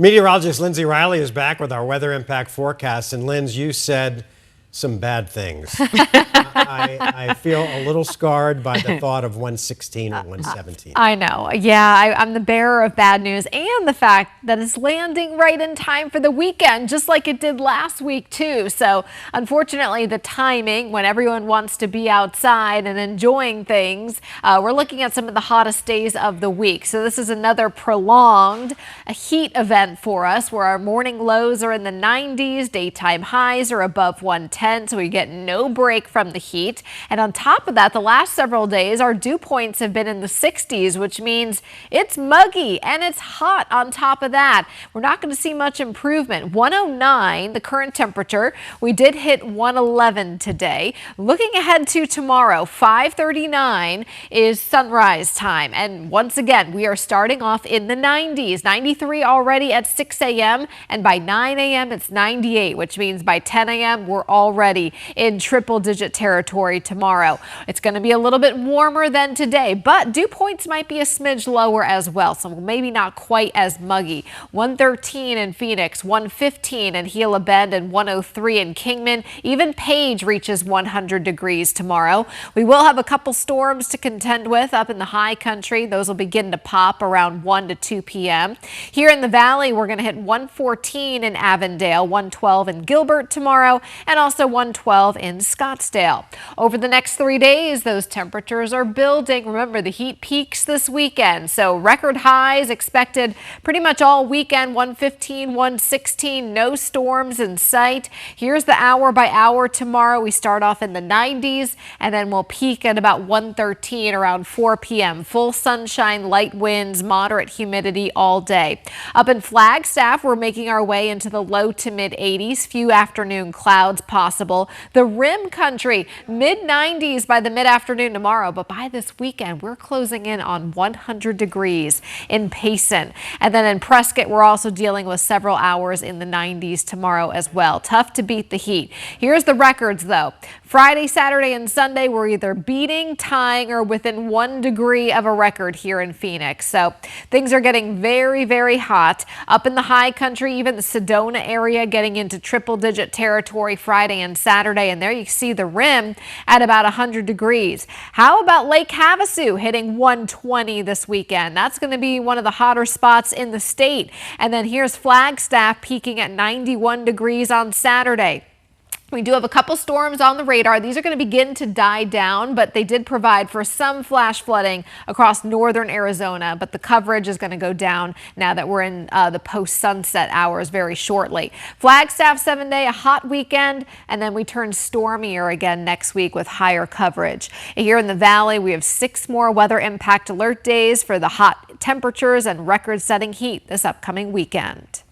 Meteorologist Lindsay Riley is back with our weather impact forecast. And Linz, you said some bad things. I feel a little scarred by the thought of 116 or 117. I know. Yeah, I'm the bearer of bad news and the fact that it's landing right in time for the weekend, just like it did last week, too. So unfortunately, the timing when everyone wants to be outside and enjoying things, we're looking at some of the hottest days of the week. So this is another prolonged heat event for us where our morning lows are in the 90s, daytime highs are above 110. So we get no break from the heat. And on top of that, the last several days, our dew points have been in the 60s, which means it's muggy and it's hot on top of that. We're not going to see much improvement. 109, the current temperature. We did hit 111 today. Looking ahead to tomorrow, 5:39 is sunrise time. And once again, we are starting off in the 90s, 93 already at 6 a.m. And by 9 a.m. it's 98, which means by 10 a.m. we're already in triple-digit territory tomorrow. It's going to be a little bit warmer than today, but dew points might be a smidge lower as well, so maybe not quite as muggy. 113 in Phoenix, 115 in Gila Bend, and 103 in Kingman. Even Page reaches 100 degrees tomorrow. We will have a couple storms to contend with up in the high country. Those will begin to pop around 1 to 2 p.m. Here in the valley, we're going to hit 114 in Avondale, 112 in Gilbert tomorrow, and also 112 in Scottsdale. Over the next 3 days, those temperatures are building. Remember, the heat peaks this weekend, so record highs expected pretty much all weekend. 115, 116, no storms in sight. Here's the hour by hour tomorrow. We start off in the 90s, and then we'll peak at about 113 around 4 p.m. Full sunshine, light winds, moderate humidity all day. Up in Flagstaff, we're making our way into the low to mid 80s. Few afternoon clouds possible. The Rim Country, mid-90s by the mid-afternoon tomorrow, but by this weekend, we're closing in on 100 degrees in Payson. And then in Prescott, we're also dealing with several hours in the 90s tomorrow as well. Tough to beat the heat. Here's the records, though. Friday, Saturday, and Sunday, we're either beating, tying, or within 1 degree of a record here in Phoenix. So things are getting very, very hot. Up in the high country, even the Sedona area getting into triple-digit territory Friday and Saturday, and there you see the Rim at about 100 degrees. How about Lake Havasu hitting 120 this weekend? That's going to be one of the hotter spots in the state. And then here's Flagstaff peaking at 91 degrees on Saturday. We do have a couple storms on the radar. These are going to begin to die down, but they did provide for some flash flooding across northern Arizona. But the coverage is going to go down now that we're in the post-sunset hours very shortly. Flagstaff 7-day, a hot weekend, and then we turn stormier again next week with higher coverage. Here in the valley, we have 6 more weather impact alert days for the hot temperatures and record-setting heat this upcoming weekend.